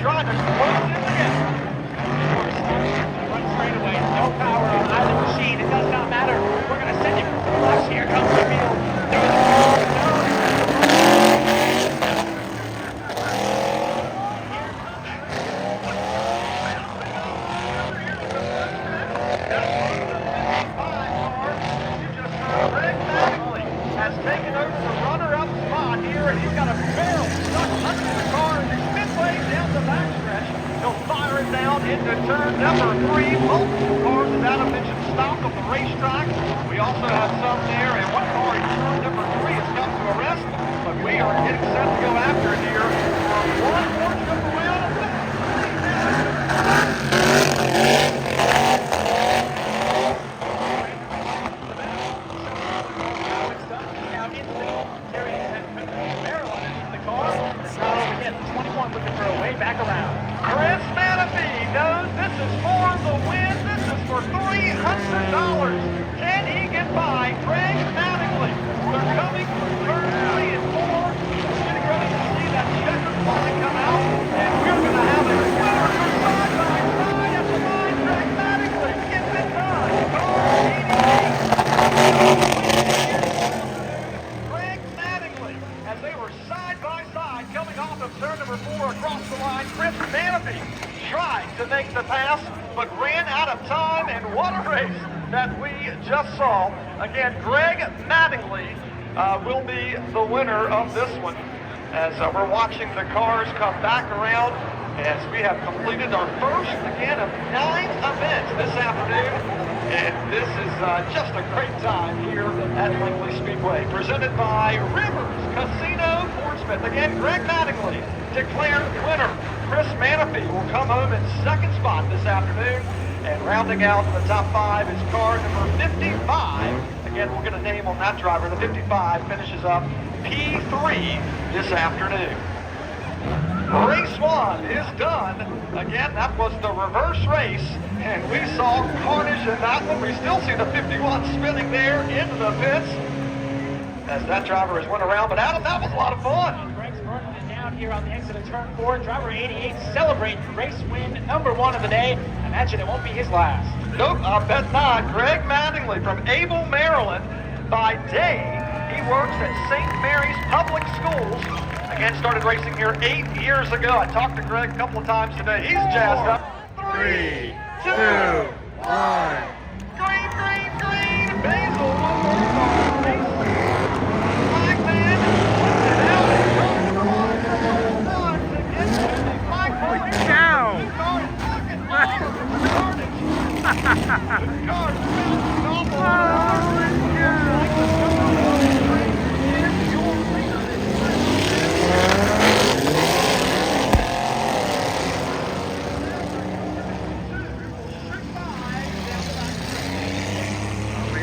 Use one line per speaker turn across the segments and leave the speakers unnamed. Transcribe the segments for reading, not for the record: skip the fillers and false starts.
trying to close in again.
Run straight away. No power on either machine. It does not matter. We're going to send him for the flash. Here comes the field.
Has taken over the runner-up spot here, and he's got a barrel stuck under the car as he's midway down the backstretch. He'll fire it down into turn number 3. Multiple cars, as Adam mentioned, stopped on the racetrack. We also have some there, and one car in turn number 3 has come to a rest, but we are getting set to go after it here for one more trip around.
Back around.
Chris Manaphy knows this is for the win. This is for $300. Can he get by Greg Mattingly? They're coming through turn 3 and 4. We're getting ready to see that checkered flag come out, and we're going to have a winner for side by side at the line. Greg Mattingly gets it done. Greg Mattingly, as they were side by side coming off of turn number 4 across the line. Chris Manaphy tried to make the pass, but ran out of time, and what a race that we just saw. Again, Greg Mattingly will be the winner of this one, as we're watching the cars come back around as we have completed our first, again, of 9 events this afternoon, and this is just a great time here at Langley Speedway, presented by Rivers Casino Portsmouth. Again, Greg Mattingly declared winner. Chris Manaphy will come home in second spot this afternoon, and rounding out the top 5 is car number 55. Again, we'll get a name on that driver. The 55 finishes up P3 this afternoon. Race 1 is done. Again, that was the reverse race, and we saw carnage in that one. We still see the 51 spinning there into the pits as that driver has went around. But Adam, that was a lot of fun.
Greg's burning it down here on the exit of turn 4. Driver 88 celebrating race win number 1 of the day. Imagine it won't be his last.
Nope, I bet not. Greg Mattingly from Able, Maryland. By day, he works at St. Mary's Public Schools. Again, started racing here 8 years ago. I talked to Greg a couple of times today. He's jazzed up. 3, 2, 1. Green, green, green. Basil, one more car. Flag man puts it out and comes along to get to the flagpole.
Holy cow.
Two cars looking for carnage. Two cars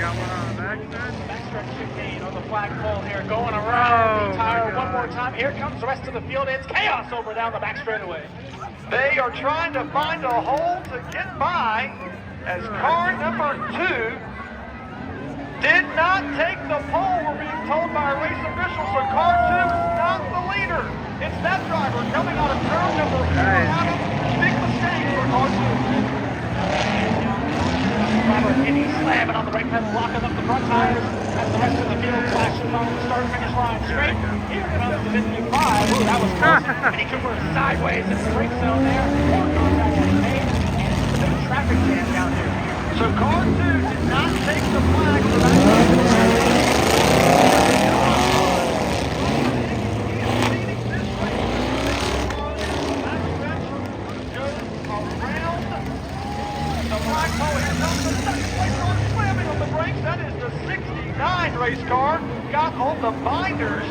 bouncing off the
Backstretch 15 on the flagpole here, going around the tire one more time. Here comes the rest of the field. It's chaos over down the back straightaway.
They are trying to find a hole to get by as car number 2 did not take the pole, we're being told by a race official, so car 2 is not the leader. It's that driver coming out of turn number 4. Adam, big mistake for car 2.
Driver hitting, slamming on the brake pedal, locking up the front tires as the rest of the field flashes on the start-finish line straight. Here comes the 55. Ooh, that was close. Mini Cooper sideways in the brake zone there. More contact getting made, and it's a big traffic jam down here.
So car 2 did not take the flag for that. That is the 69 race car. Got on the binders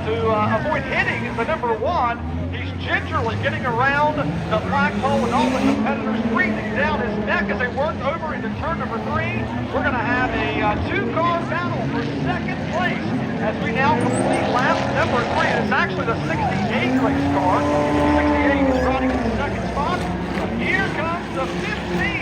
to avoid hitting the number 1. He's gingerly getting around the flagpole with all the competitors breathing down his neck as they work over into turn number 3. We're going to have a 2-car battle for second place as we now complete lap number 3. And it's actually the 68 race car. The 68 is running in the second spot. Here comes the 15.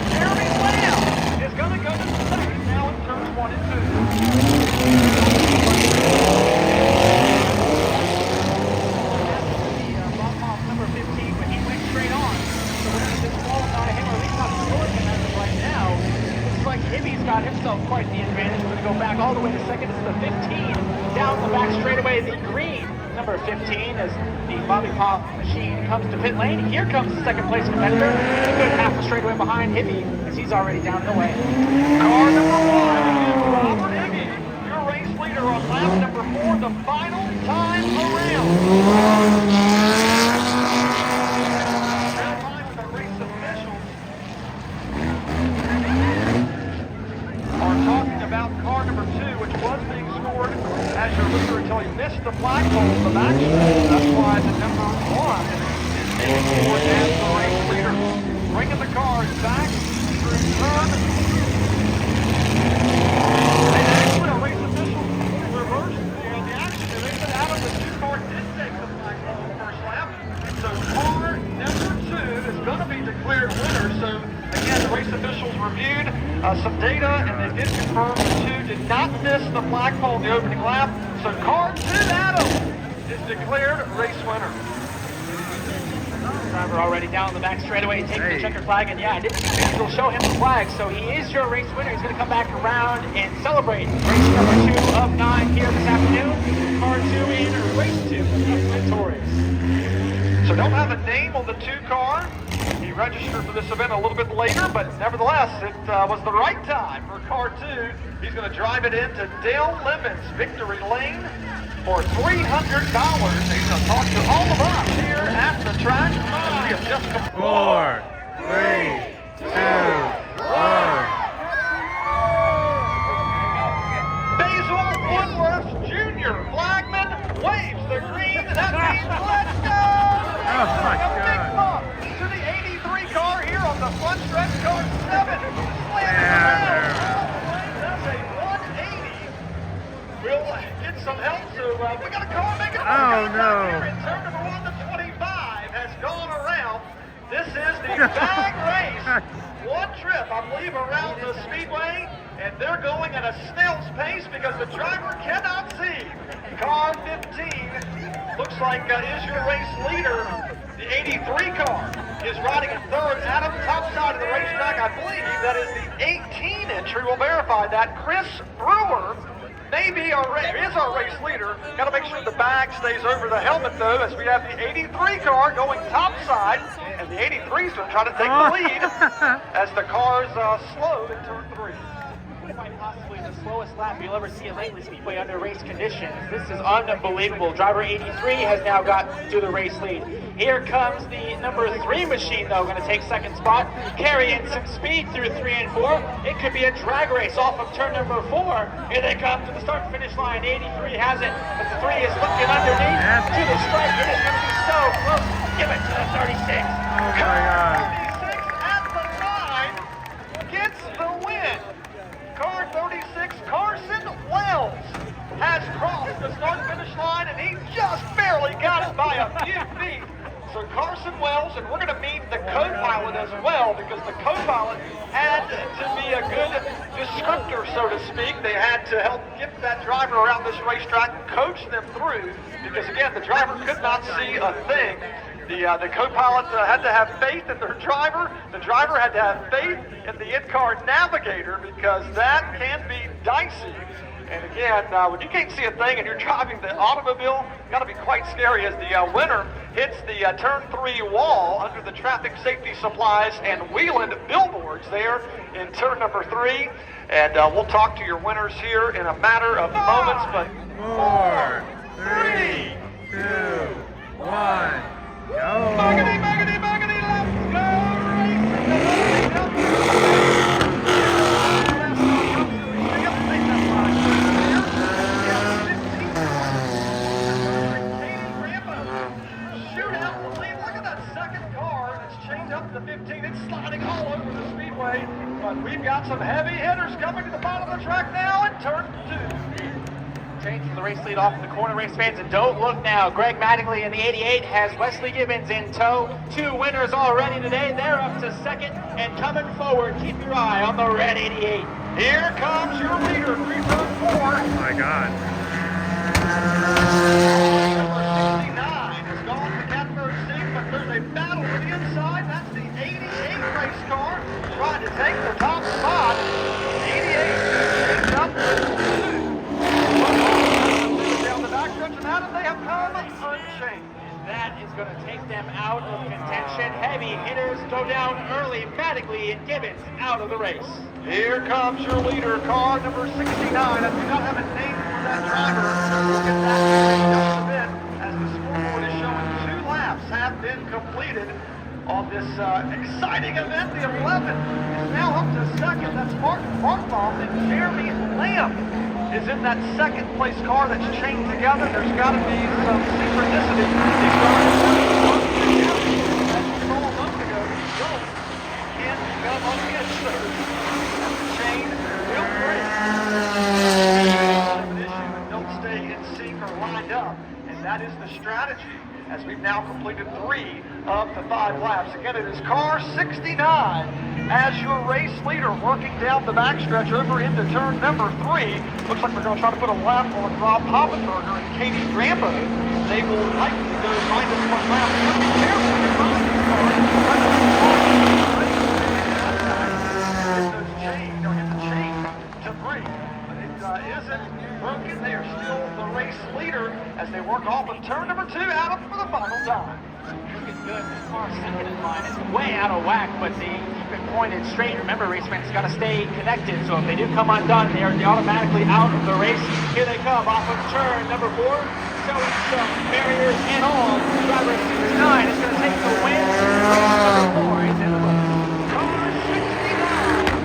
Jeremy Lamb is going to go to second now in turns 1 and 2.
the back straightaway, the green, number 15, as the Bobby Pop machine comes to pit lane. Here comes the second place competitor, a good half a straightaway behind Hibby, as he's already down the way.
Car number 1 is Robert Higgy, your race leader on lap number 4, the final time around. The race officials are talking about car number 2, which was being scored as your leader until he missed the flagpole of action. That's why the number 1 is being scored as the race leader. Bringing the cars back through turn. And actually, our race officials reversed the action. And they said Adam, the 2 car did take the flagpole in the first lap. So car number 2 is going to be declared winner. So again, the race officials reviewed some data, and they did confirm the 2 did not miss the flagpole in the opening lap. So car 2, Adam, is declared race winner.
Driver already down the back straightaway, taking the checkered flag, and yeah, I didn't still show him the flag, so he is your race winner. He's going to come back around and celebrate race number 2 of 9 here this afternoon. Car 2 in race 2, victorious.
So don't have a name on the 2 car. He registered for this event a little bit later, but nevertheless, it was the right time for car 2. He's going to drive it into Dale Lemon's victory lane for $300. He's going to talk to all of us here at the track. We have just come
4, 3, 2, 1.
Basil Woodworth Jr. Flagman waves the green. That means let's go!
Oh my
A big
God.
bump to the 83 car here on the front stretch, car 7. Slamming around. That's a 180. We'll get some help, so we got a car making a
no.
here in turn number 1 to 25 has gone around. This is the bag race. One trip, I believe, around the Speedway, and they're going at a snail's pace because the driver cannot see. Car 15 looks like is your race leader. The 83 car is riding in third. Adam, top side of the racetrack, I believe that is the 18 entry. We'll verify that. Chris Brewer maybe is our race leader. Got to make sure the bag stays over the helmet, though, as we have the 83 car going top side, and the 83 is going to try to take the lead as the car's slowed in turn 3.
Quite possibly the slowest lap you'll ever see at Langley Speedway under race conditions. This is unbelievable. Driver 83 has now got to the race lead. Here comes the number 3 machine, though, going to take second spot, carrying some speed through 3 and 4. It could be a drag race off of turn number 4. Here they come to the start-finish line. 83 has it, but the 3 is looking underneath to the stripe. It is going to be so close. Give it to the 36.
Oh my God.
36 at the 9 gets the win. Car 36, Carson Wells, has crossed the start-finish line, and he just barely got it by a few feet. So Carson Wells, and we're going to meet the co-pilot as well, because the co-pilot had to be a good descriptor, so to speak. They had to help get that driver around this racetrack, coach them through, because again, the driver could not see a thing. The co-pilot had to have faith in their driver. The driver had to have faith in the in-car navigator, because that can be dicey. And again, when you can't see a thing and you're driving the automobile, got to be quite scary as the winner hits the turn 3 wall under the traffic safety supplies and Wheeland billboards there in turn number 3. And we'll talk to your winners here in a matter of moments. But
4, 3, 2, 1. Go!
Muggity, muggity, muggity, let's go! Shoot out the lead. Look at that second car that's chained up to the 15. It's sliding all over the Speedway. But we've got some heavy hitters coming to the bottom of the track now in turn 2.
Change for the race lead off in the corner, race fans, and don't look now. Greg Mattingly in the 88 has Wesley Gibbons in tow. 2 winners already today. They're up to second and coming forward. Keep your eye on the red 88.
Here comes your leader, through turn 4.
Oh my God.
Number 69 has gone to catbird seat, but there's a battle to the inside. That's the 88 race car trying to take the top spot. 88 takes up to 2.
going to take them out of contention. Heavy hitters go down early. Mattingly and Gibbons out of the race.
Here comes your leader, car number 69. I do not have a name for that driver. We'll get that in just a bit, as the scoreboard is showing 2 laps have been completed on this exciting event. The 11 is now up to second. That's Martin Bartloff, and Jeremy Lamb is in that second place car that's chained together. There's got to be some synchronicity. These cars are working together. As we saw a moment ago, you can't come up against those. The chain will break. An issue and don't stay in sync or lined up, and that is the strategy, as we've now completed 3 of the 5 laps. Again, it is car 69 as your race leader, working down the backstretch over into turn number 3. Looks like we're going to try to put a lap on Rob Hoppenberger and Katie Rambo. They will likely go -1 lap. You have to be careful when you're behind these cars. Get those chains, or get the chain to break. But it isn't broken. They are still the race leader as they work off of turn number 2 out for the final time.
Looking good. The car second in line is way out of whack, but they keep it pointed straight. Remember, raceman's got to stay connected, so if they do come undone, they are automatically out of the race. Here they come off of turn number 4. Showing some barriers and all. Driver 69 is going to take the win. Race number 4 is in the book.
Car 69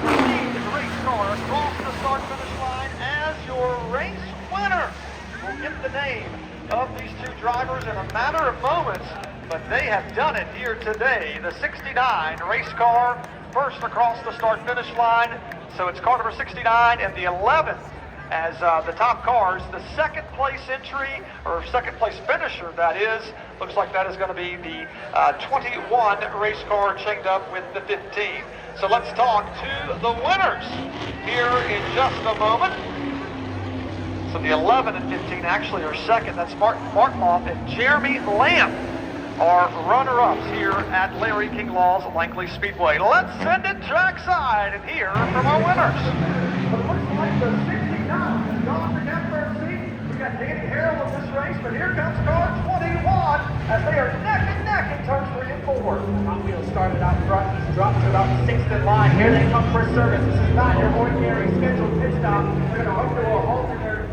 leads the race car across the start-finish line as your race winner. We'll get the name of these 2 drivers in a matter of moments, but they have done it here today. The 69 race car first across the start-finish line. So it's car number 69 and the 11 as the top cars. The second place entry, or second place finisher, that is, looks like that is going to be the 21 race car chained up with the 15. So let's talk to the winners here in just a moment. So the 11 and 15 actually are second. That's Martin Bartloff and Jeremy Lamb are runner-ups here at Larry King Law's Langley Speedway. Let's send it trackside and hear from our winners. It looks like the 69 has gone to get first seat. We got Danny Harrell in this race, but here comes car 21 as they are neck and neck in turns 3 and 4.
Hot Wheels started out front. He's dropped to about 6th in line. Here they come for service. This is not your ordinary scheduled pit stop. They're going to hook to a halt in their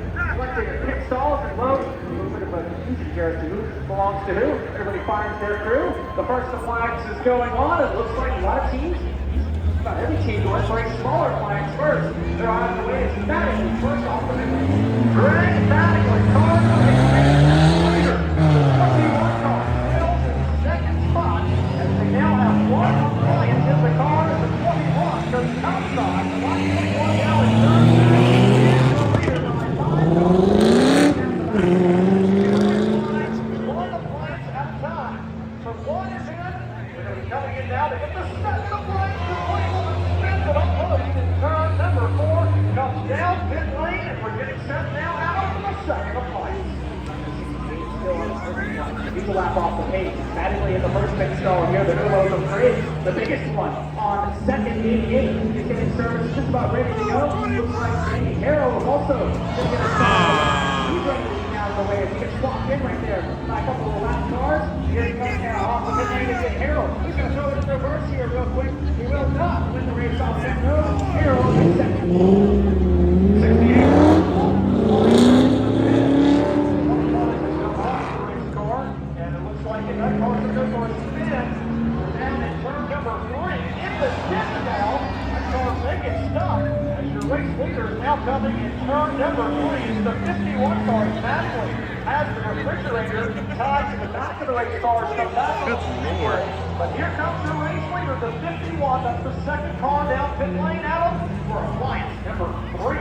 pit stalls and load. A little bit of a music here as to who belongs to who. Everybody finds their crew. The first appliance is going on. It looks like a lot of teams, about every team, going for a smaller appliance first. They're out of the way. It's Mattingly first off the middle.
Great Mattingly, car number 6, leader. 21 car fills in second spot as they now have 1 appliance in the car as the 21 goes outside. The 121 now is third. One appliance at a time. So 1 is in. We're going to be coming in now to get the second appliance complete. Spins it up in turn number 4. Comes down pit lane, and we're getting set now out for the second appliance.
He's a lap off the pace. Mattingly in the first pit stall here. The Nulos of Fridge, the biggest one on second 88. He's getting service just about ready to go. Looks like Danny Harrell is also just going to start. He's ready to get out of the way as he gets swapped in right there by a couple of lap cars. Here he comes now off the pit lane to get Harrell. He's going to throw it in reverse here real quick. He will not win the race off that nose. Harrell is second. 68. That car's going to go for a spin. We're down in turn number 3. In the dip now. That car may get stuck as your race leader is now coming in turn number 3. It's the 51 car. Mattingly has the refrigerator tied to the back of the race car. So that's
Good Lord.
But here comes the race leader, the 51. That's the second car down pit lane, Adam, for appliance number 3.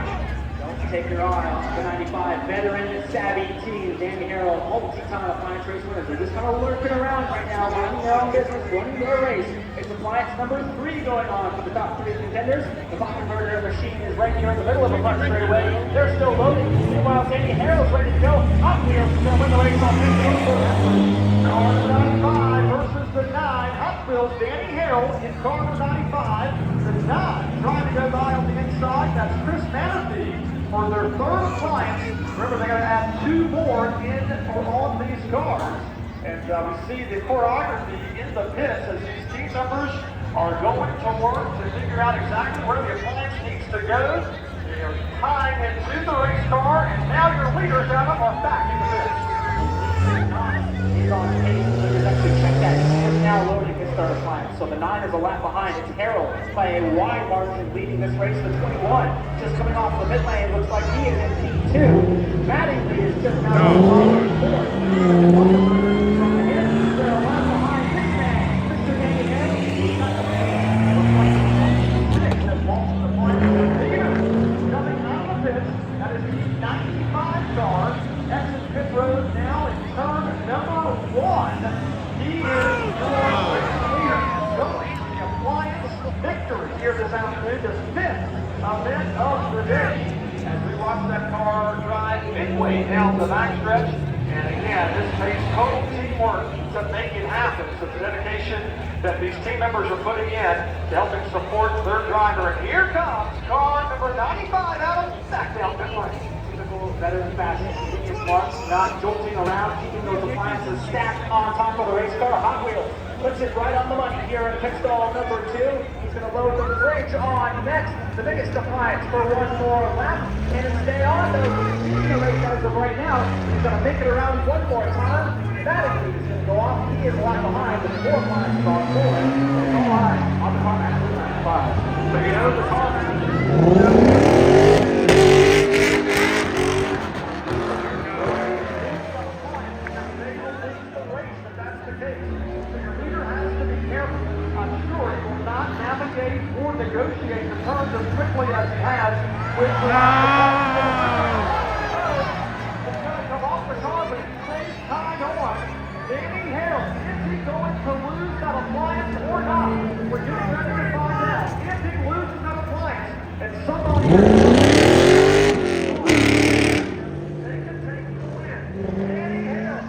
Don't take your eye off the 95 veteran savvy team. Danny Harrell, multi-time appliance race winners. They're just kind of lurking around right now, running their own business, running their race. It's appliance number 3 going on for the top 3 contenders. The Converter machine is right here in the middle of the front straightaway. They're still loading. Meanwhile, Danny Harrell's ready to go. Hot Wheels is going to win the race on 15.
Car 95 versus the 9. Hot Wheels, Danny Harrell in car 95. The 9 trying to go by on the inside. That's Chris Manatee for their third appliance. Remember, they got to add 2 more in or on these cars. And we see the choreography in the pits as these team members are going to work to figure out exactly where the appliance needs to go. They're tying into the race car, and now your leaders out of are back in the pits.
He's on pace, so you actually check that. He is now loading his third appliance. So the 9 is a lap behind. It's Harold by a wide margin leading this race. The 21 just coming off the mid lane. Looks like he is in P2. Mattingly is just now on fourth. They're a lap behind this man, Mr. Danny Hale.
Coming out of the pits, that is the 95 car. Exit pit road now in turn number 1. He is your leader. Going the appliance victory here this afternoon, the 5th event of the day. As we watch that car drive midway down the backstretch. And again, this takes total teamwork to make it happen. So the dedication that these team members are putting in to helping support their driver. And here comes car number 95 out of back down pit lane.
Better than fast, convenience marks, not jolting around, keeping those appliances stacked on top of the race car. Hot Wheels puts it right on the money here in pit stall number 2. He's going to load the bridge on next, the biggest appliance for one more lap, and stay on those. He's the race as of right now. He's going to make it around one more time. Mattingly is going to go off. He is left behind with 4 appliances on board. It's all eyes on the car match 95. So you know the car match.
Or negotiate the terms as quickly as he has with the It's going to come off the car, but he stays tied on. Danny Hale, is he going to lose that appliance or not? We're getting ready to find out. If he loses that appliance, and somebody they can take the win. Danny Hale,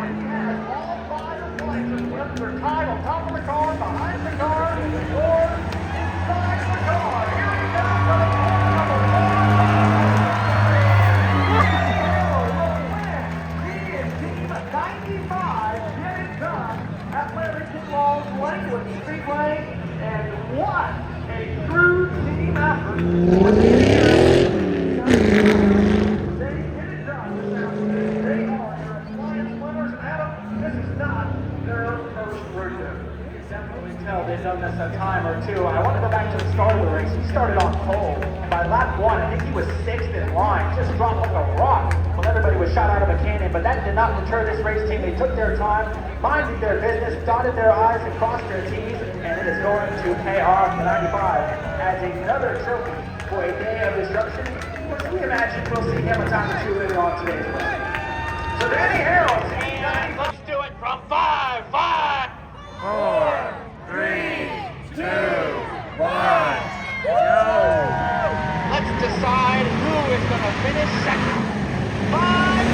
he has all 5 appliances left. They're tied on top of the car, behind the car, or inside the car. Here we go. He is team 95. Get it done at Langley Speedway. And what a true team effort. They get it done this afternoon. They are your appliance winners. Adam, this is not their first rodeo.
Definitely tell they've done this a time or two. I want to go back to the start of the race. He started on pole, and by lap 1, I think he was 6th in line. Just dropped like a rock when everybody was shot out of a cannon. But that did not deter this race team. They took their time, minded their business, dotted their I's and crossed their T's, and it is going to pay off. The 95 as another trophy for a day of destruction, which we imagine we'll see him a time or two later on today's race.
So Danny Hale,
And let's do it from 5, 5.
4, 3, 2, 1, go!
Let's decide who is going to finish second.
5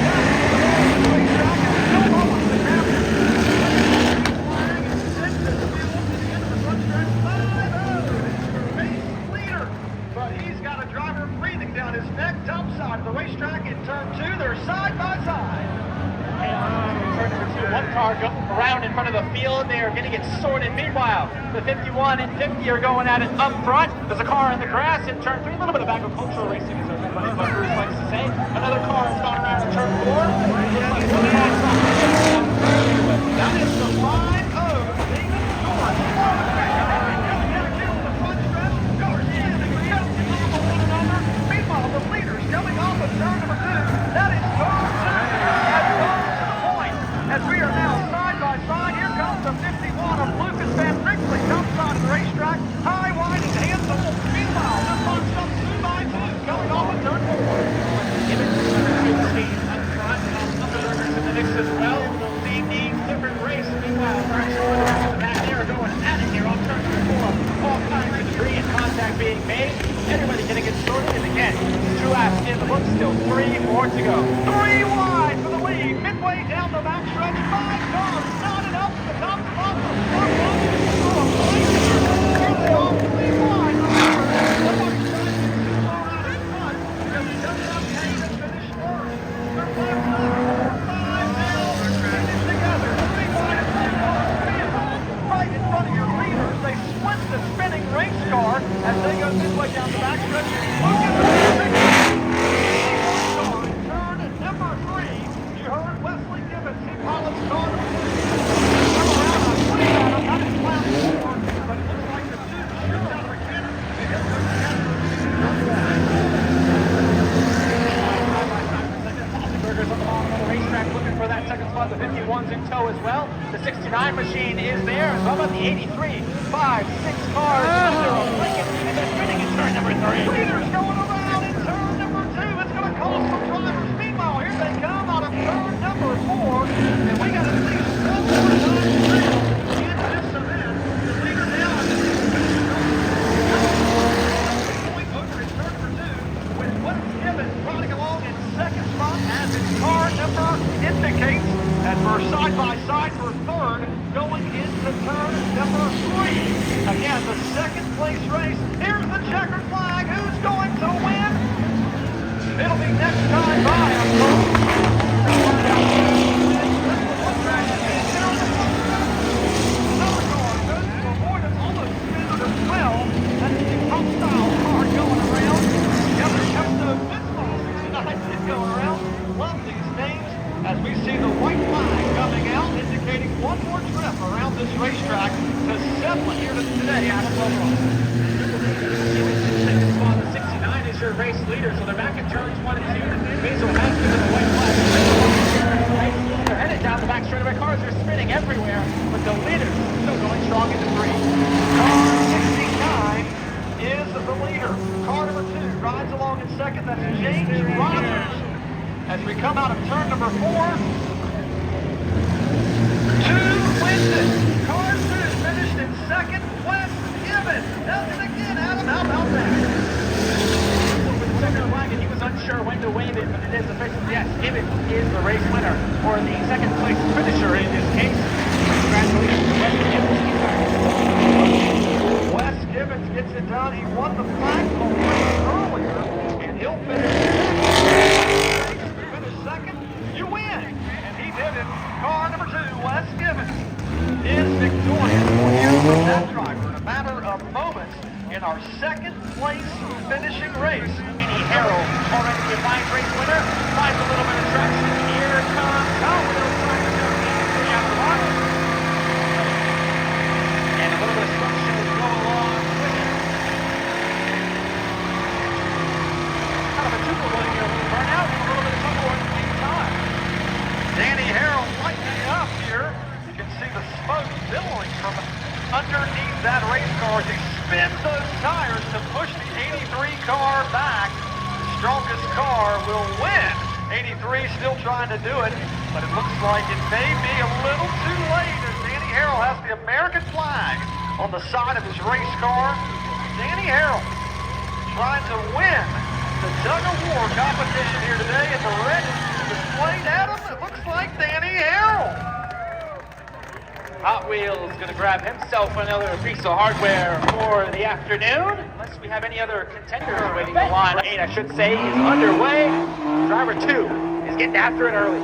But he's got a driver breathing down his neck, top side of the racetrack in turn 2. They're side by side.
Turn number 2, one car around in front of the field. They are going to get sorted. Meanwhile, the 51 and 50 are going at it up front. There's a car in the grass in turn 3. A little bit of agricultural racing, as everybody but Bruce likes to say. Another car has gone around in turn 4. Looks like one has
That is the line of David Short. Meanwhile, the leaders coming off of turn number 2. That is turn 2. As we are now side by side, here comes the 51 of Lucas Van Brickley, top side of the racetrack, high, wide, and handsome. Meanwhile, this box up 2 by 2, coming off of turn 4.
Given the team up front, other runners in the mix as well. They need different race. Meanwhile, Brian Schroeder and the back there are going at it here on turn number 4. All kinds of debris and contact being made. Everybody getting it sorted, and again, 2 laps in the book, still 3 more to go.
3 wide for the lead, midway down the backstretch, 5 cars knotted up to the top of the bottom.
squad, the 51's in tow as well. The 69 machine is there. And how about the 83, 5, 6 cars under a blanket, and they're spinning in turn number 3.
Leaders going around in turn number 2. It's going to cost some drivers. Meanwhile, here they come out of turn number 4. And we got at least one more time to in this event. The leader now is going over in turn number 2 with Wes Gibbons riding along in second spot as his car number indicates. And we're side by side for third going into turn number 3. Again, the second place race. Here's the checkered flag. Who's going to win? It'll be next time by, I'm told. Another car goes to avoid it, almost spins as well. That's the top style car going around. The other comes to Pittsburgh 69 is going around. Love these names as we see the white flag coming out, indicating one more trip around this racetrack to settle it here today at Appliance.
The 69 is your race leader, so they're back in turns 1 and 2. Basil has given the white flag. They're headed down the back straightaway. Cars are spinning everywhere, but the leader still going strong into 3.
Car 69 is the leader. Car number 2 rides along in second. That's James Rogers. As we come out of turn number 4, 2 wins it. Car 2 finished in second. Wes Gibbons does it again. Adam, how about that?
With the second flag, and he was unsure when to wave it, but it is official. Yes, Gibbons is the race winner, or the second place finisher in this case. Congratulations to Wes Gibbons.
Wes Gibbons gets it done. He won the flagpole race earlier, and he'll finish second. You win. And he did it. Car number 2, Wes Gibbons, is victorious. We'll hear from that driver in a matter of moments in our second place finishing race.
Danny Harrell, already the fine race winner, finds a little bit of traction. Here comes Cowell trying to get out of the box. And a little bit of structure will go along with it. Kind of a two-for-one here with Burnout, and a little bit of trouble at the same time.
Danny Harrell lightening up here. You can see the smoke billowing from underneath that race car as he spins those tires to push the 83 car back. The strongest car will win. 83 still trying to do it, but it looks like it may be a little too late as Danny Harrell has the American flag on the side of his race car. Danny Harrell trying to win the Tug-of-war competition here today, and the red displayed at him. It looks like Danny Harrell.
Hot Wheels going to grab himself another piece of hardware for the afternoon. Unless we have any other contenders waiting in line. 8, I should say, is underway. Driver 2 is getting after it early.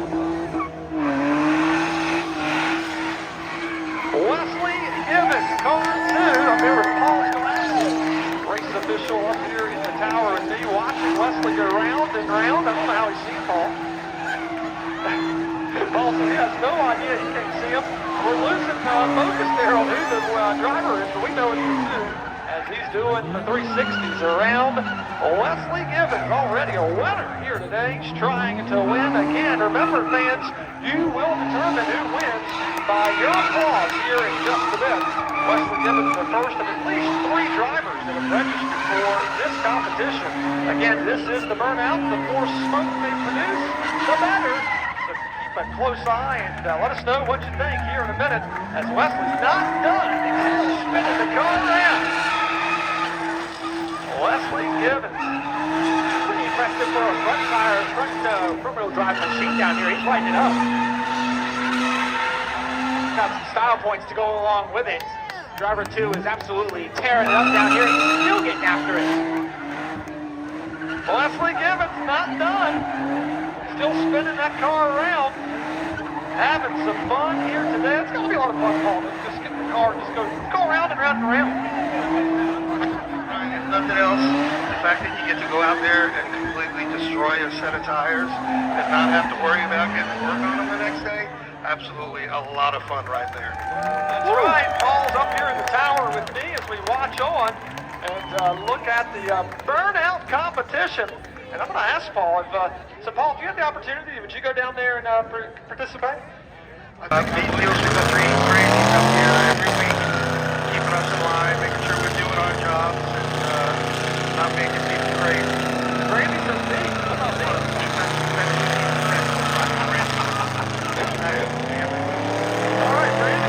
Wesley Gibbons, car 2. I'm here with Paul Scholastic, race official up here in the tower with me, watching Wesley go round and round. I don't know how he's seen Paul. Paul said he has no idea. He can't see him. We're losing focus there on who the driver is, but we know it is too, as he's doing the 360s around. Wesley Gibbons, already a winner here today. He's trying to win again. Remember, fans, you will determine who wins by your applause here in just a bit. Wesley Gibbons, the first of at least 3 drivers that have registered for this competition. Again, this is the Burnout. The more smoke they produce, the better. A close eye and let us know what you think here in a minute as Wesley's not done. He's still spinning the car around. Wesley Gibbons.
Pretty impressive for a front wheel drive machine down here. He's lighting it up. Got some style points to go along with it. Driver 2 is absolutely tearing it up down here. He's still getting after it.
Wesley Gibbons not done. Still spinning that car around. Having some fun here today. It's going to be a lot of fun, Paul. Just get the car, just go around and round and round.
If nothing else, the fact that you get to go out there and completely destroy a set of tires and not have to worry about getting to work on them the next day, absolutely a lot of fun right there.
That's right. Paul's up here in the tower with me as we watch on and look at the Burnout competition. And I'm going to ask Paul, so Paul, if you had the opportunity, would you go down there and participate?
Pete deals with the three training up here every week, keeping us in line, making sure we're doing our jobs, and not making people crazy.
Brandy's a big. How about this? All right, Brandy.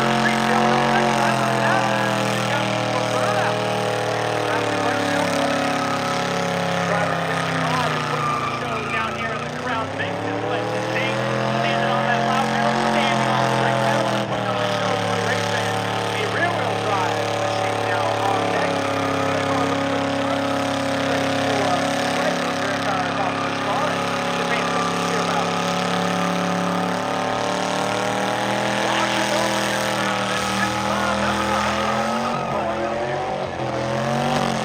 Street going up next time. Now, you got some burnout.
Driver 65 is putting on a show down here in the crowd. Big display today. Standing on that loud wheel, standing on the brake pedal, putting on a show for the race fans. A rear-wheel drive machine now on deck. The car looks pretty sharp. Ready to spray the rear tires off this car and the main thing to hear about.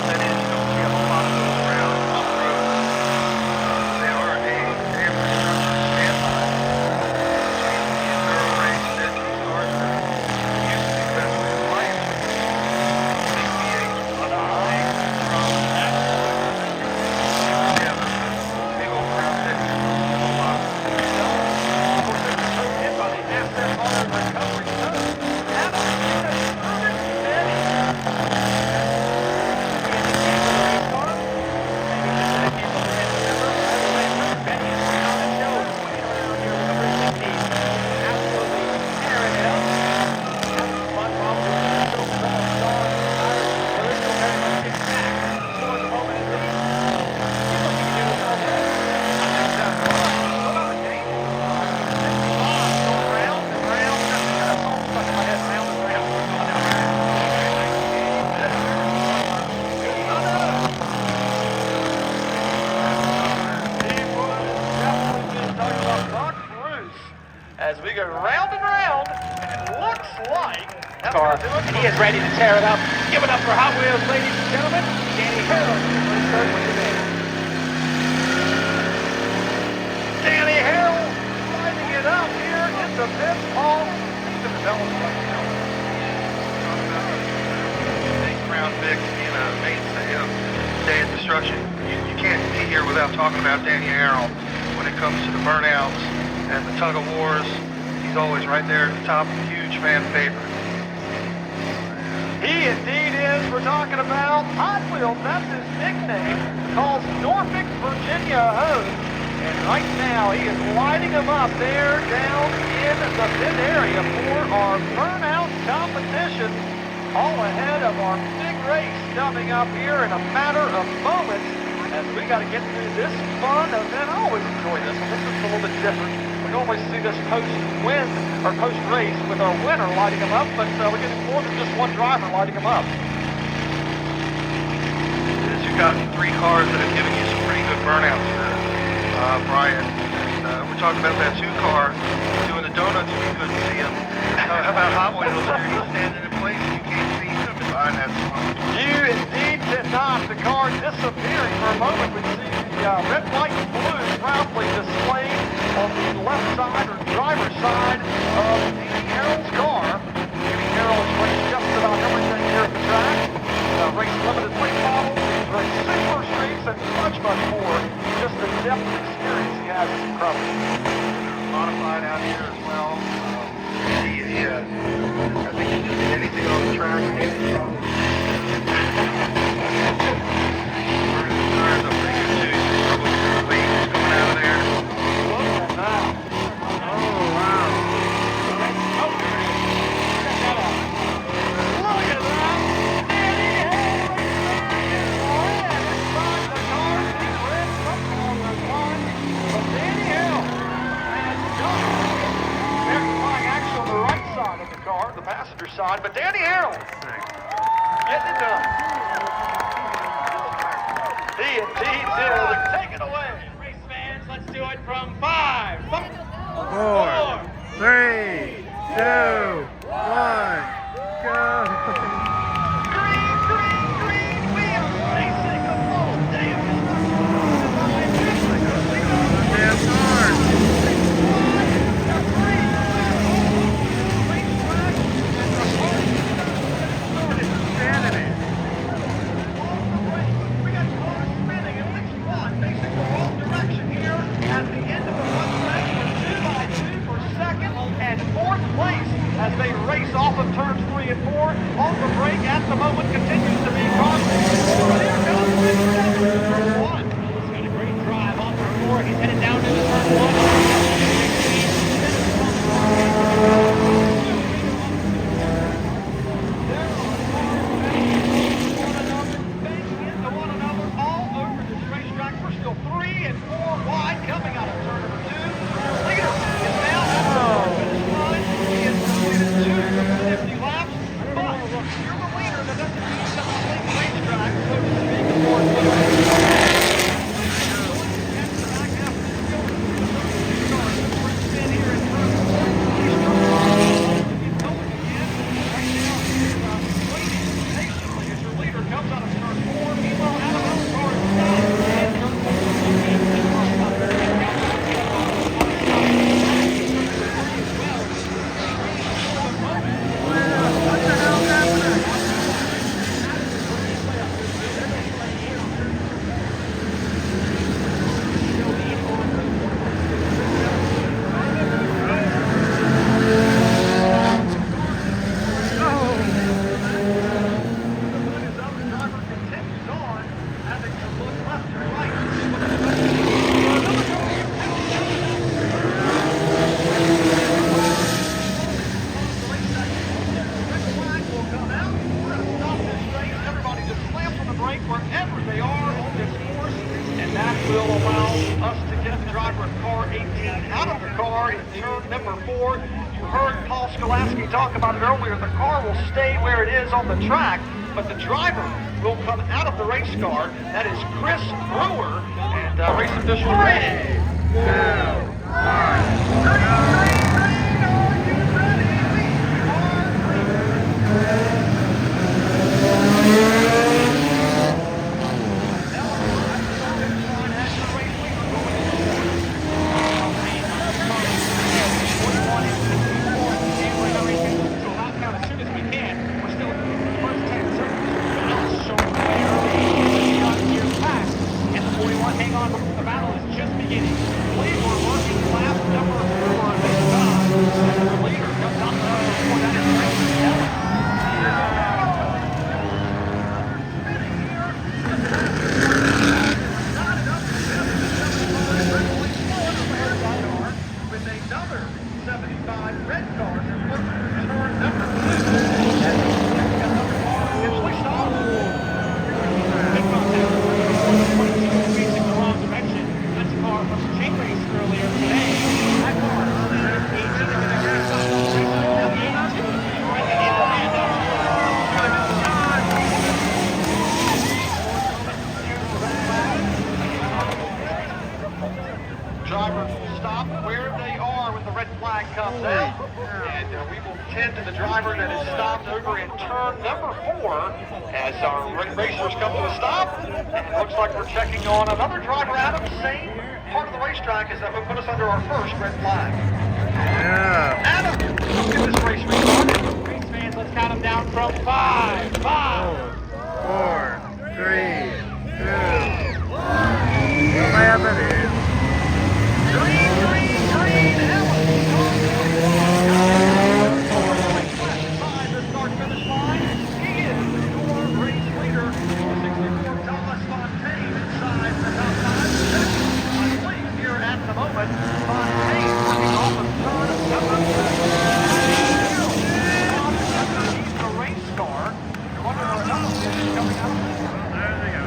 That is, you don't see a whole lot of those around on the road. They are a infrastructure standby. Between the enduro race and these cars that used to be best way of life. Big V8s, a lot of mistakes from yeah, big old Crown Vics, a whole lot of
Hit by the asset auto recovery. As we go round and round, and it looks like
Car, and he is ready to tear it up. Give it up for Hot Wheels, ladies and gentlemen. Danny Harrell will start with the band.
Danny Harrell lighting it up here in the pit hall. The development right now.
Big Crown Vics being a mainstay of Day of Destruction. You can't be here without talking about Danny Harrell when it comes to the burnouts and the tug-of-wars. He's always right there at the top, huge fan favorite.
He indeed is. We're talking about Hot Wheels. That's his nickname. Calls Norfolk, Virginia home. And right now he is lighting them up there down in the pit area for our burnout competition. All ahead of our big race coming up here in a matter of moments. As we got to get through this fun event. I always enjoy this one. This is a little bit different. We always see this post-win or post-race with our winner lighting them up, but we're getting more than just one driver lighting them up.
You've got three cars that have given you some pretty good burnouts here, Brian. And we're talking about that two car doing the donuts. It'd be good to see him. How about Hot Wheels here? He's standing in place. You can't see him behind that spot.
You indeed did not. The car disappearing for a moment. We see the red, white, and blue proudly displayed on the left side or driver's side of Danny Harrell's car. Danny Harrell has raced just about everything here at the track. Race limited weight models, he's raced super streets, and much, much more. Just the depth of experience he has is incredible.
Modified out here as well. I think he just did anything on the track. Tires up pretty good too. Probably the waves coming out of there.
Look at that.
Oh, wow.
Look at that. Danny Harrell is red inside the car. He's red something on those lines. But Danny Harrell has done verifying action on the right side of the car, the passenger side. But Danny Harrell getting it done. He indeed did. Take it away.
Race fans, let's do it from 5,
4, 3, 2, 1, go.
Green, green, green wheels. Racing a full day of
Damn hard. Standing it.
We got cars spinning in each spot, facing the wrong direction here at the end of the front stretch. We're 2 by 2.
headed down into turn 1.
One another all over this racetrack. We're still 3 and 4 wide coming out of turn number 2. Your leader is now at the finish line. He has completed 2 50 laps, but you're the leader. That doesn't mean that the racetrack, so to speak, is more wherever they are on this course, and that will allow us to get the driver of car 18 out of the car in turn number 4. You heard Paul Skolasky talk about it earlier. The car will stay where it is on the track, but the driver will come out of the race car. That is Chris Brewer, and race official 3, 2, 1.
Hang on, the battle is just beginning. We were working lap number 4 of this time. And the leader comes out for that
with another 75 red cars in turn number 2. Eventually stopped.
facing the wrong direction. That's a car from the chain race earlier today. That car
Drivers will stop where they are when the red flag comes out, and we will tend to the driver that is stopped over in turn number 4 as our racers come to a stop. And it looks like we're checking on another driver out of the same part of the racetrack as that would put us under our first red flag.
Yeah.
Adam, let's get this race restarted.
race fans, let's count them down from 5,
4, 3, 2, 1. 11.
Green, Ellen. The start finish line. He is the score race leader. 64 Thomas Fontaine inside the top 5. I believe here at the moment, Fontaine working off of turn number 2. He's the race car. You're wondering what top is coming up.
There they go.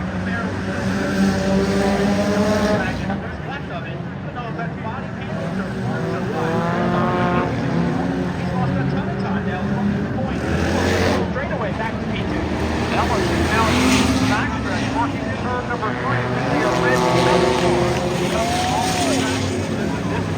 There's left of it. I don't know if that's body panels or parts of what. He's lost a ton of time now from the point.
straight away back to P2.
Ellis is now in the backstretch, working turn number 3 with the red number 4. This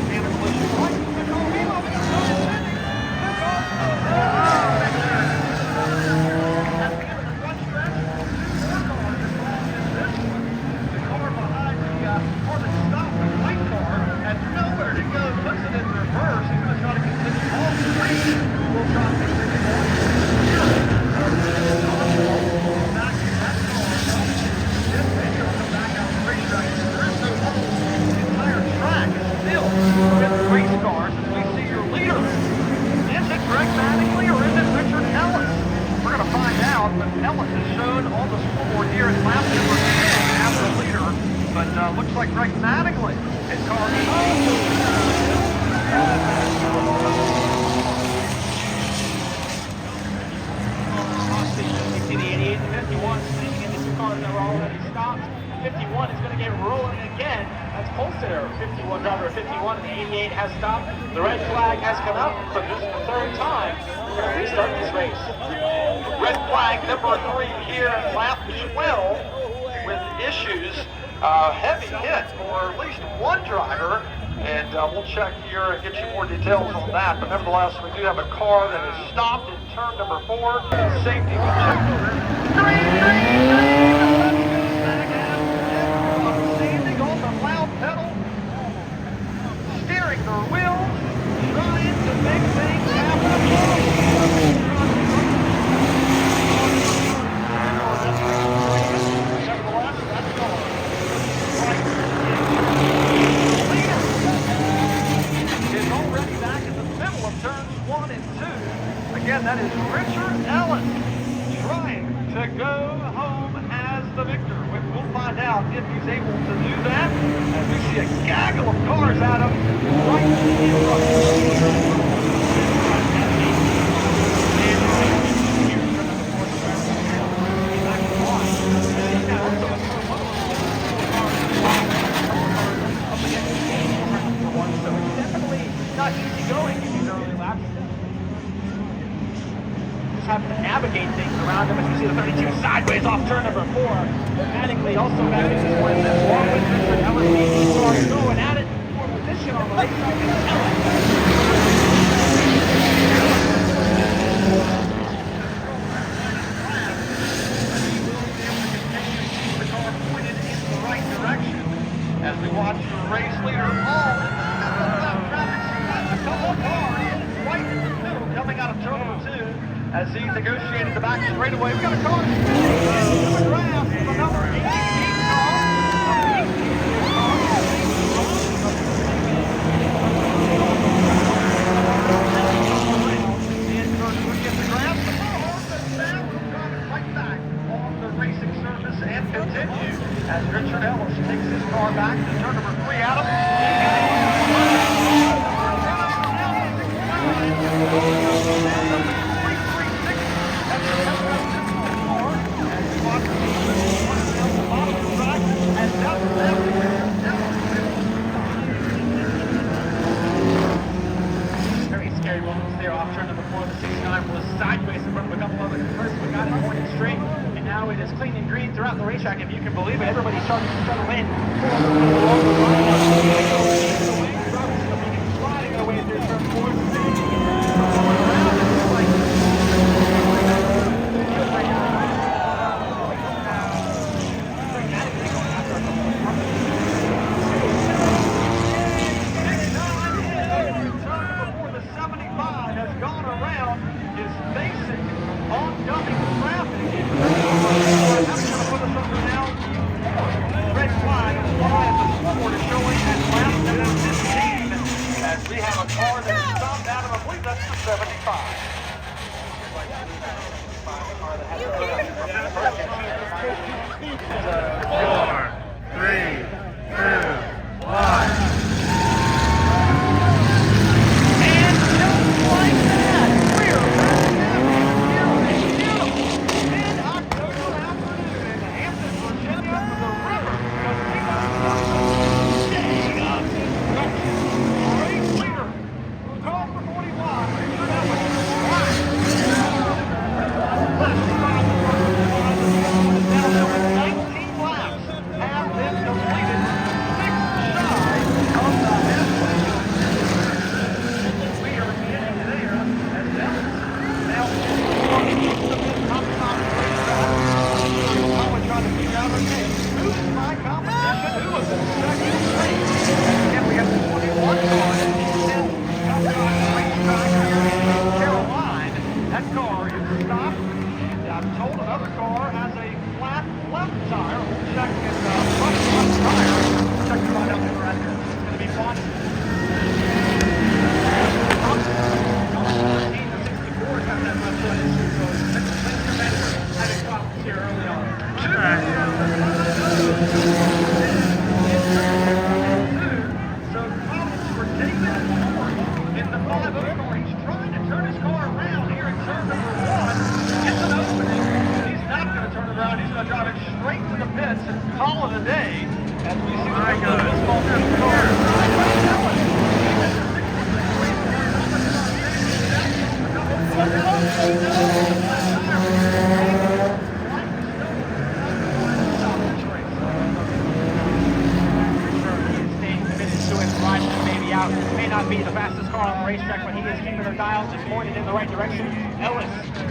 one driver of 51 and the 88 has stopped. The red flag has come out, so this is the third time we're going to restart this race.
Red flag number 3 here in lap 12 with issues. Heavy hit for at least one driver, and we'll check here and get you more details on that. But nevertheless, we do have a car that is stopped in turn number 4. Safety will check. Standing on the loud pedal, steering their wheels, trying to make things happen. Is already back in the middle of turns 1 and 2. Again, that is Richard Ellis trying to go home as the victor. We'll find out if he's able to do that as we see a gaggle of cars at him right in front.
Not easy going in these early laps. Just having to navigate things around him as we see the 32 sideways off turn number 4. Langley also back in this one. That's along with Richard Ellis. These cars going at it for position on the racetrack.
The car pointed in the right direction as we watch the race leader all in the middle of that traffic. A couple of cars right in the middle coming out of turn number 2 as he negotiated the back straightaway. We've got a car spinning to the grass with the number 18 car. In turn 3 at the grass, the car now will drive it right back on the racing surface and continue as Richard Ellis takes his car back to turn number 3 out of very scary moments there off turn number 4. The 69 was sideways in front of a couple other cars. We got it pointed straight, and now it is clean and green throughout the racetrack. If you can believe it, everybody's starting to settle in. Sliding their way through turn 4. We have a car that is stopped out of, I believe that's the 75.
Four, three, two, one.
And just like that, we're back in mid-October afternoon in Hampton, Virginia, for the River race leader, car for 41, Richard Ellis. Now 19 laps have been completed, 6 shy of the halfway line. We are getting there as Ellis now probably trying to figure out, okay, who's my competition? Who was in second place? Again, we have the 21 car that is in racetrack here in Caroline. That car is stopped. I'm told another car has a flat left tire. We'll check his front left tire. Check to find out who we're at here. It's going to be fun. 13 to 64 got that left foot issue, so it's had a problems here early on. So problems for David Ford in the 5-0 car. He's trying to turn his car around here in turn number 1. Gets an opening. He's not going to turn it around. He's going to drive it straight to the pits and call it a day as we see the this ball car.
out. May not be the fastest car on the racetrack, but he is keeping the dials just pointed in the right direction. Ellis,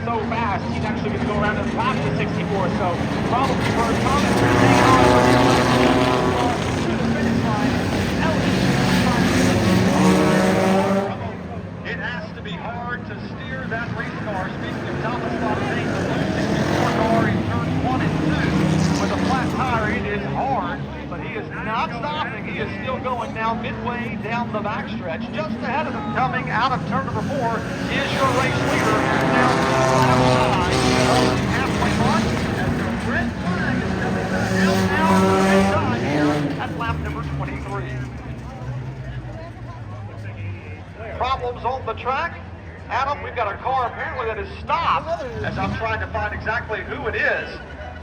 so fast, he's actually going to go around and lap the 64, so probably for Thomas to hang on to the finish line. Ellis
It has to be hard to steer that race car. Speaking of Thomas Fontaine, the blue 64 car in turns 1 and 2 with a flat tire, it is hard, but he is not stopping. He is still going now midway down the backstretch. Just ahead of him, coming out of turn number 4, is your race leader. Now outside of the halfway mark as the red flag is coming out inside here at lap number 23. Problems on the track. Adam, we've got a car apparently that has stopped as I'm trying to find exactly who it is.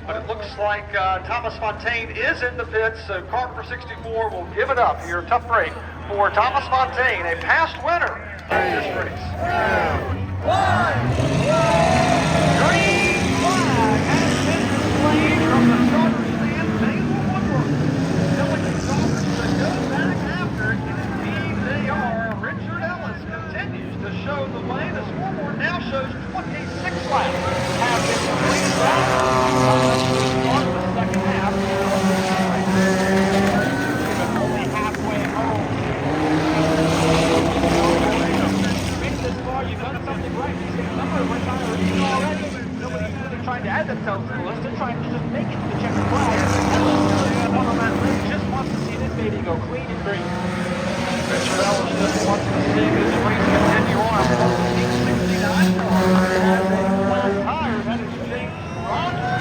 But it looks like Thomas Fontaine is in the pits, so car number 64 will give it up here. Tough break for Thomas Fontaine, a past winner of this race. Green flag has been displayed from the starter stand. Basil Woodward telling the drivers to go back after it. Indeed they are. Richard Ellis continues to show the way. The scoreboard now shows 26 laps have been completed. On the second half, only halfway home. Make this far, you've done something right. These number of retirees already. Nobody's really trying to add themselves to the list. They're trying to just make it to the checkered flag. One on that list just wants to see this baby go clean and green. Richard Ellis just wants to see this race continue on. 69 car has a flat tire. That is James Rogers.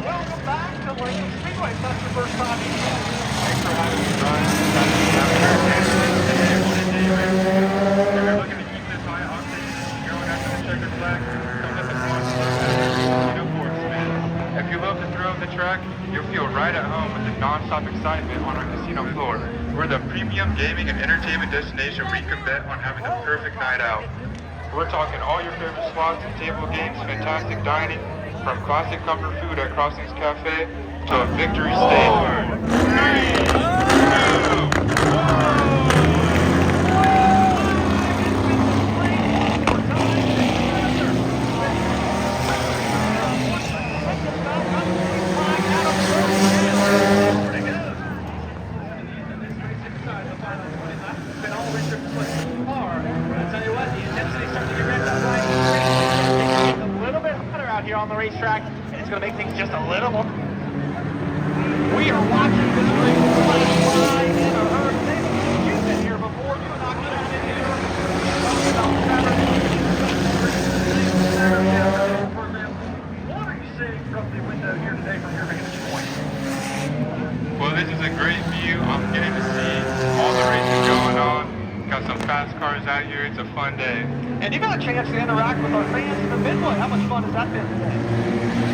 Welcome back to Langley Speedway. That's the first time you've been. Thanks for having me, Brian.
If you're looking to keep this high octane, going after the checkered flag, come to the Casino Force, man. If you love the thrill of the track, you'll feel right at home with the non-stop excitement on our casino floor. We're the premium gaming and entertainment destination where you can bet on having the perfect night out. We're talking all your favorite slots and table games, fantastic dining, from classic comfort food at Crossings Cafe to a victory stage. 3, 2, 1.
Here on the racetrack, and it's going to make things just a little more. We are watching this race flash by in a hurry. You've been here before. You and I could have been here.
What are you seeing from the window here today from your vantage point?
Well, this is a great view. I'm getting to see all the racing going on. Got some fast cars out here. It's a fun day.
And you got a chance to interact with our fans in the Midway. How much fun has that been today?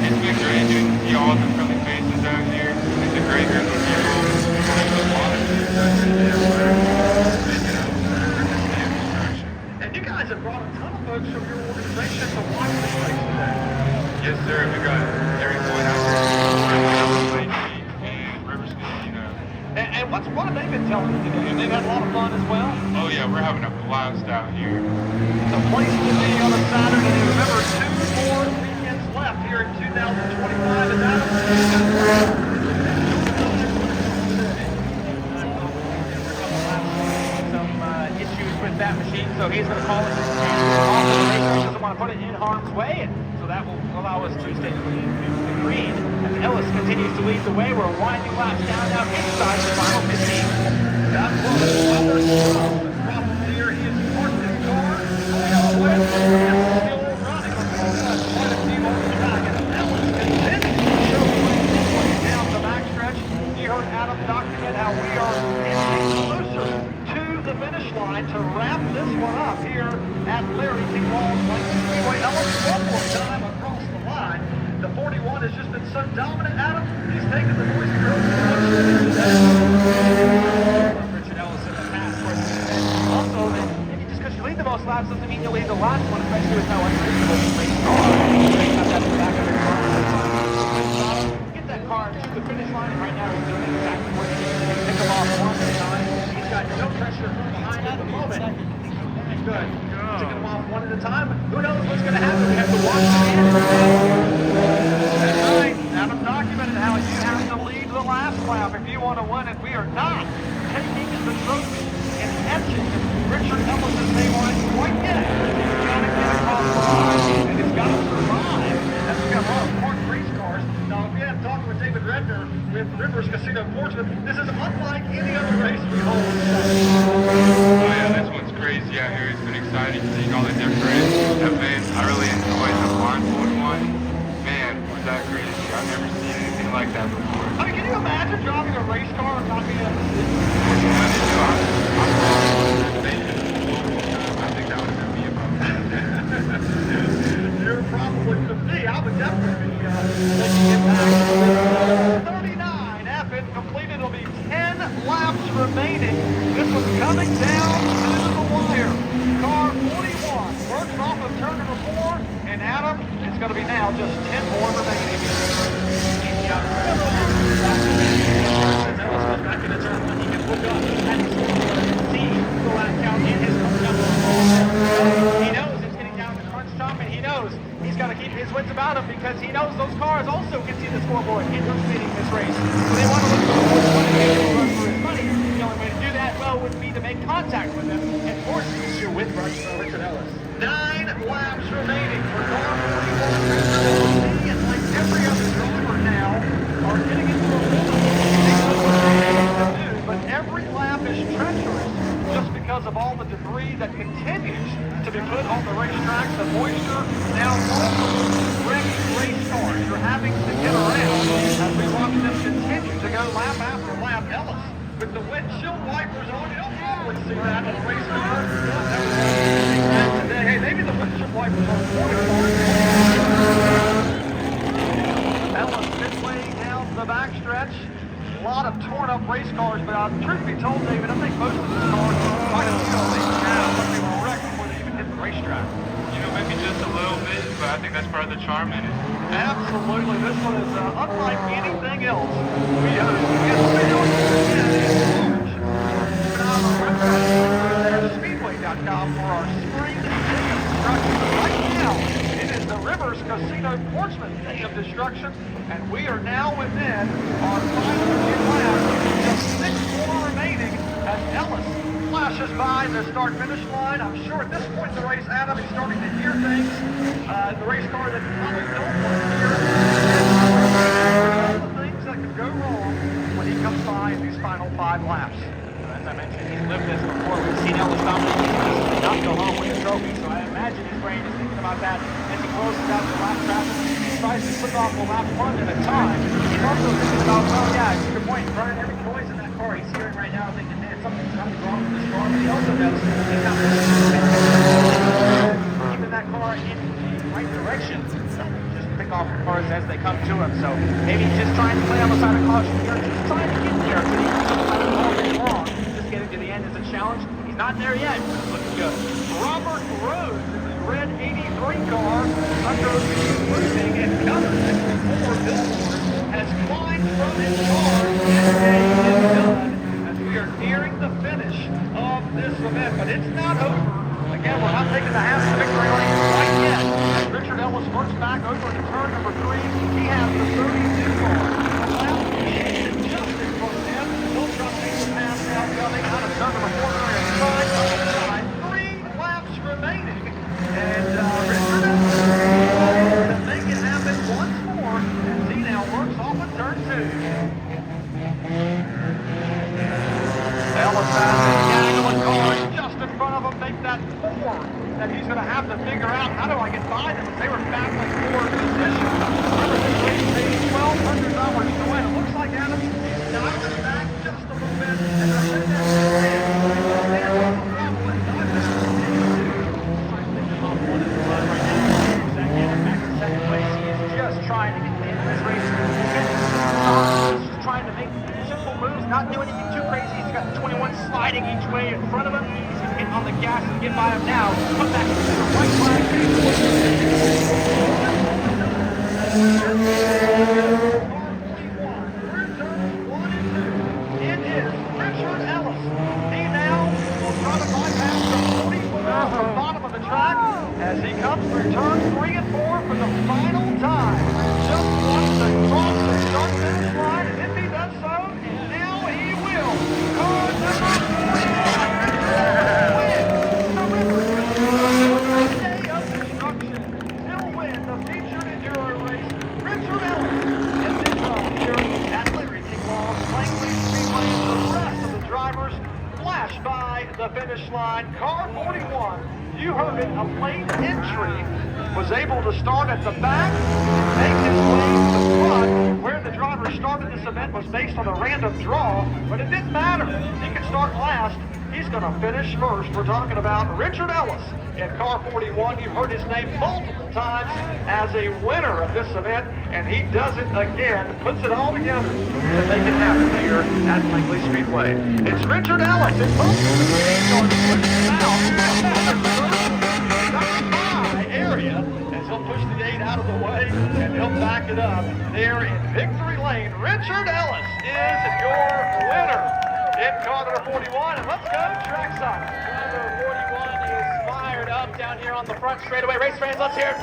It's been great to see all the friendly faces out here. It's a great group of people. There's a lot of things out here today where making up for this day of destruction.
And you guys have brought a ton of folks from your organization to watch this race today.
Yes, sir. We got everyone out there. And Rivers Casino.
And what have they been telling you today? They've had a lot of fun as well?
Oh, yeah. We're having a blast out here.
The place to be on a Saturday. Remember, 2 more weekends left here in 2025. And that
some issues with that machine, so he's going to call it off the race. He doesn't want to put it in harm's way, and so that will allow us to stay the green. As Ellis continues to lead the way, we're winding laps down now inside the final 15.
That's what the weather problem here. He has parked his car. It's still running. Quite a few on the track, and Ellis continues to show down the backstretch. You heard Adam document how we are inching closer to the finish line to wrap this one up here at Larry T. Wall's Langley Speedway. Ellis one more time across the line. The 41 has just been so dominant, Adam. He's taken the voice of
Richard Ellis in the past. Also, maybe just because you lead the most laps doesn't mean you'll lead the last one, especially with how unreasonable this race is. Have that in the back of his car. Get that car to the finish line, and right now he's doing exactly what he needs to pick him off one at a time. He's got no pressure from behind at the moment. Very good. Taking them off one at a time. Who knows what's going to happen? We have to watch the end.
That's right. Adam documented how you have to lead the last lap if you want to win it. We are not taking the trophy and etching Richard Ellis' name on it quite yet. It's got to get across the line, and it's got to survive. As we got a lot of parked race cars. Now, if we had talked with David Redner with Rivers Casino Portsmouth, this is unlike any other race we hold.
Oh yeah, this one's crazy out here. It's been exciting seeing all the different events. I really enjoyed the Blindfold one. Man, was that crazy. I've never seen anything like that before.
I mean, can you imagine driving a race car and not being able to sit?
I think that would have been me about that.
You're probably the me. I would definitely be making it back. 39 have been completed. It'll be 10 laps remaining. This one's coming down to the wire. Car 41 works off of turn number 4, and Adam, it's going to be now just 10 more remaining.
Ellis goes back in the turn when he can look up and see the lap count in his number. He knows it's getting down to crunch time, and he knows he's got to keep his wits about him because he knows those cars also can see the scoreboard in leading this race. So they want to look for the one to run for his money. The only way to do that, well, would be to make contact with him and force the issue with Richard Ellis.
9 laps remaining for car 41. And like every other driver now, are getting into a rhythm. But every lap is treacherous just because of all the debris that continues to be put on the racetrack, the moisture. Now, all the wrecked race cars are having to get around as we watch them continue to go lap after lap. Ellis, with the windshield wipers on, you don't normally see that on a race car. Today, hey, maybe the windshield wipers on the Ellis midway down the backstretch. A lot of torn up race cars, but truth be told, David, I think most of these cars might have still leaked down when they were wrecked before they even hit the racetrack.
You know, maybe just a little bit, but I think that's part of the charm in it.
Absolutely. This one is unlike anything else. We Speedway.com for our spring day of destruction. Right now, it is the Rivers Casino Portsmouth day of destruction, and we are now within our final few laps. Just 6 more remaining as Ellis flashes by the start-finish line. I'm sure at this point in the race, Adam, he's starting to hear things. The race car that probably don't want to hear. All the things that could go wrong when he comes by in these final 5 laps.
As I mentioned, he's lived this before. We've seen Ellis dominate and not go home with a trophy, so I imagine his brain is thinking about that as he closes out the lap traffic. He tries to click off the lap one at a time. He's also thinking about, well, yeah, to your point, running every noise in that car. He's hearing right now, thinking, man, something's wrong with this car. But he also knows he's not keeping that car in the right direction. Just pick off the cars as they come to him. So maybe he's just trying to play on the side of caution here, just trying to get there. So he can all day long. Getting to the end is a challenge. He's not there yet, but it's looking good.
Robert Rose in the red 83 car under cruising and covered 64 billboards has climbed from his car and day is done as we are nearing the finish of this event. But it's not over. Again, we're not taking the half victory lane quite yet. As Richard Ellis works back over to turn number 3, he has the 32 car. Just in front of him. Don't trust me to pass now coming out of turn number 4 and side by side. 3 that form that he's going to have to figure out, how do I get by them? They were battling for position. Remember, this race paid $1,200 to win. It looks like Adams knocked it back just a little bit, and I think that's
second place. He is just trying to get the end of this race. He's just trying to make simple moves, not do anything too crazy. He's got 21 sliding each way in front of him. He's going to get on the gas and get by him now. Come back into the right line.
It is Richard Ellis. He now will try to bypass the 44 at the bottom of the track as he comes through turns 3 and 4 for the final time. Just wants to cross the start finish line, and if he does so, and now he will. Car number 49 day of destruction. He'll win the featured enduro race. Richard Ellis is in front here at Langley Speedway. The rest of the drivers flash by the finish line. Car 41. You heard it, a late entry, was able to start at the back, make his way to the front. Where the driver started this event was based on a random draw, but it didn't matter. He could start last. He's going to finish first. We're talking about Richard Ellis in car 41. You've heard his name multiple times as a winner of this event, and he does it again, puts it all together to make it happen here at Langley Speedway. It's Richard Ellis in both of the games on area as he'll push the 8 out of the way and he'll back it up there in victory lane. Richard Ellis is your winner in car number 41, and let's go trackside.
Number 41 is fired up down here on the front straightaway. Race fans, let's hear it.